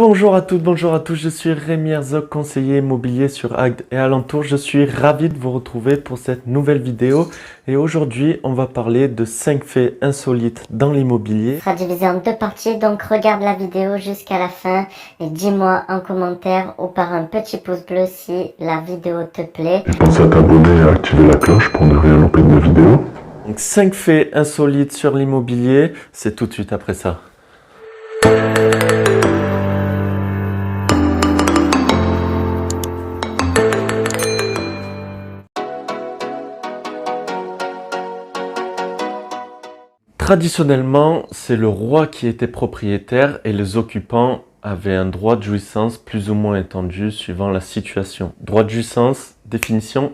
Bonjour à toutes, bonjour à tous, je suis Rémi Herzog, conseiller immobilier sur Agde et alentour. Je suis ravi de vous retrouver pour cette nouvelle vidéo et aujourd'hui on va parler de 5 faits insolites dans l'immobilier. Ce sera divisé en deux parties, donc regarde la vidéo jusqu'à la fin et dis-moi en commentaire ou par un petit pouce bleu si la vidéo te plaît. Et pense à t'abonner et à activer la cloche pour ne rien louper de mes vidéos. Donc 5 faits insolites sur l'immobilier, c'est tout de suite après ça. Traditionnellement, c'est le roi qui était propriétaire et les occupants avaient un droit de jouissance plus ou moins étendu suivant la situation. Droit de jouissance, définition,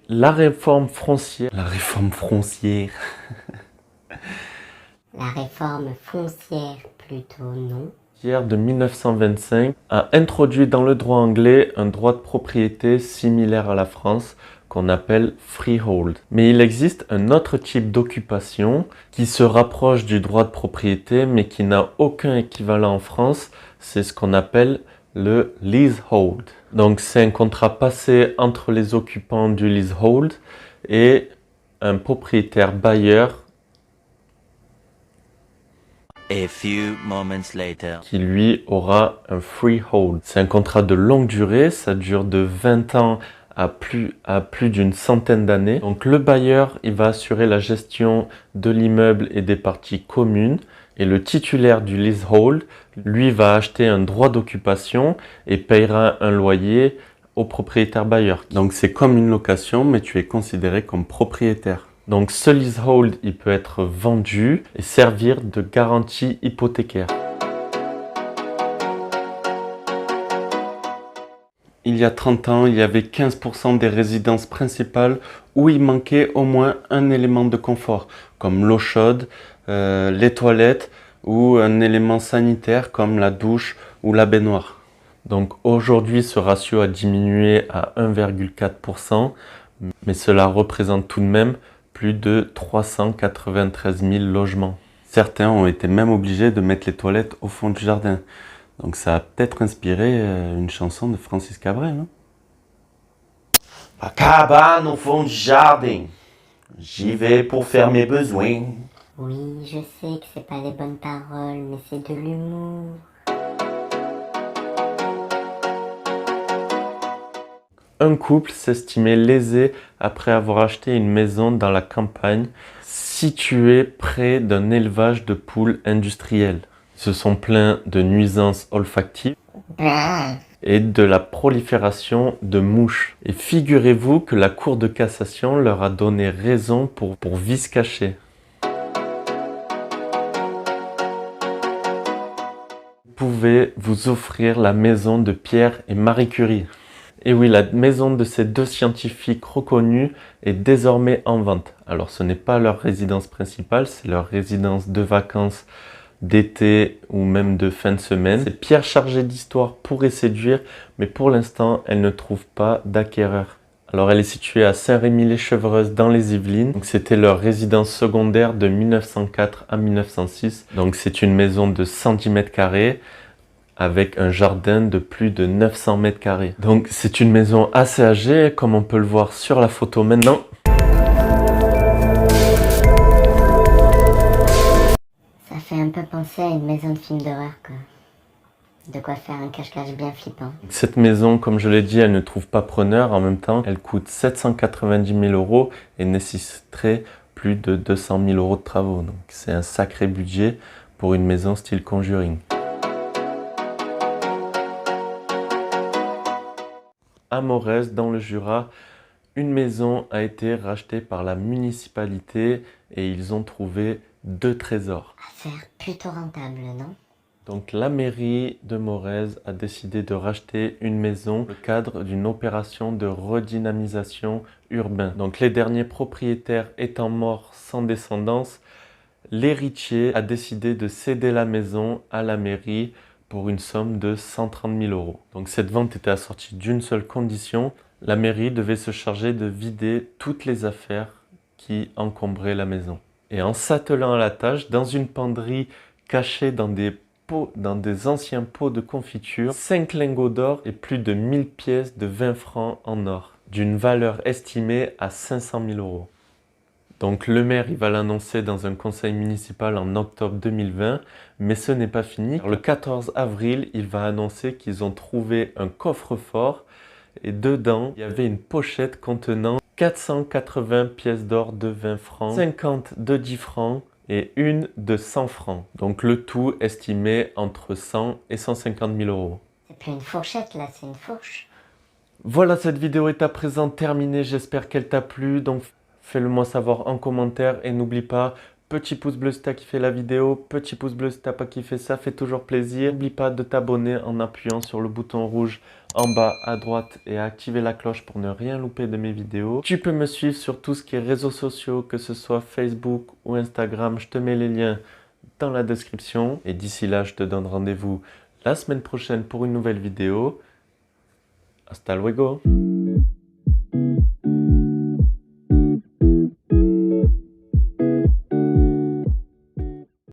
la réforme foncière. La réforme foncière. La réforme foncière, plutôt non. De 1925 a introduit dans le droit anglais un droit de propriété similaire à la France qu'on appelle freehold. Mais il existe un autre type d'occupation qui se rapproche du droit de propriété mais qui n'a aucun équivalent en France, c'est ce qu'on appelle le leasehold. Donc c'est un contrat passé entre les occupants du leasehold et un propriétaire bailleur A few moments later. qui lui aura un freehold. C'est un contrat de longue durée, ça dure de 20 ans à plus d'une centaine d'années. Donc le bailleur, il va assurer la gestion de l'immeuble et des parties communes. Et le titulaire du leasehold, lui, va acheter un droit d'occupation et payera un loyer au propriétaire bailleur. Donc c'est comme une location, mais tu es considéré comme propriétaire. Donc ce leasehold, il peut être vendu et servir de garantie hypothécaire. Il y a 30 ans, il y avait 15% des résidences principales où il manquait au moins un élément de confort, comme l'eau chaude, les toilettes ou un élément sanitaire comme la douche ou la baignoire. Donc aujourd'hui, ce ratio a diminué à 1,4%, mais cela représente tout de même plus de 393 000 logements. Certains ont été même obligés de mettre les toilettes au fond du jardin. Donc ça a peut-être inspiré une chanson de Francis Cabrel. Hein? A cabane au fond du jardin, j'y vais pour faire mes besoins. Oui, je sais que c'est pas les bonnes paroles, mais c'est de l'humour. Un couple s'estimait lésé après avoir acheté une maison dans la campagne située près d'un élevage de poules industrielles. Ils se sont plaints de nuisances olfactives et de la prolifération de mouches. Et figurez-vous que la Cour de cassation leur a donné raison pour vice caché. Vous pouvez vous offrir la maison de Pierre et Marie Curie. Et oui, la maison de ces deux scientifiques reconnus est désormais en vente. Alors ce n'est pas leur résidence principale, c'est leur résidence de vacances d'été ou même de fin de semaine. Ces pierres chargées d'histoire pourraient séduire, mais pour l'instant, elles ne trouvent pas d'acquéreur. Alors elle est située à Saint-Rémy-les-Chevreuses dans les Yvelines. Donc c'était leur résidence secondaire de 1904 à 1906. Donc c'est une maison de 110 mètres carrés avec un jardin de plus de 900 mètres carrés. Donc c'est une maison assez âgée, comme on peut le voir sur la photo maintenant. Ça fait un peu penser à une maison de film d'horreur, quoi. De quoi faire un cache-cache bien flippant. Cette maison, comme je l'ai dit, elle ne trouve pas preneur. En même temps, elle coûte 790 000 € et nécessiterait plus de 200 000 € de travaux. Donc c'est un sacré budget pour une maison style Conjuring. À Morez, dans le Jura, une maison a été rachetée par la municipalité et ils ont trouvé 2 trésors. Affaire plutôt rentable, non? Donc la mairie de Morez a décidé de racheter une maison dans le cadre d'une opération de redynamisation urbaine. Donc les derniers propriétaires étant morts sans descendance, l'héritier a décidé de céder la maison à la mairie pour une somme de 130 000 €. Donc cette vente était assortie d'une seule condition, la mairie devait se charger de vider toutes les affaires qui encombraient la maison. Et en s'attelant à la tâche, dans une penderie cachée dans des dans des anciens pots de confiture, 5 lingots d'or et plus de 1000 pièces de 20 francs en or, d'une valeur estimée à 500 000 euros. Donc le maire, il va l'annoncer dans un conseil municipal en octobre 2020, mais ce n'est pas fini. Le 14 avril, il va annoncer qu'ils ont trouvé un coffre-fort et dedans, il y avait une pochette contenant 480 pièces d'or de 20 francs, 50 de 10 francs et une de 100 francs. Donc le tout estimé entre 100 et 150 000 euros. C'est plus une fourchette là, c'est une fourche. Voilà, cette vidéo est à présent terminée. J'espère qu'elle t'a plu. Donc fais-le moi savoir en commentaire et n'oublie pas, petit pouce bleu si t'as kiffé la vidéo, petit pouce bleu si t'as pas kiffé, ça fait toujours plaisir. N'oublie pas de t'abonner en appuyant sur le bouton rouge en bas à droite et à activer la cloche pour ne rien louper de mes vidéos. Tu peux me suivre sur tout ce qui est réseaux sociaux, que ce soit Facebook ou Instagram. Je te mets les liens dans la description. Et d'ici là, je te donne rendez-vous la semaine prochaine pour une nouvelle vidéo. Hasta luego!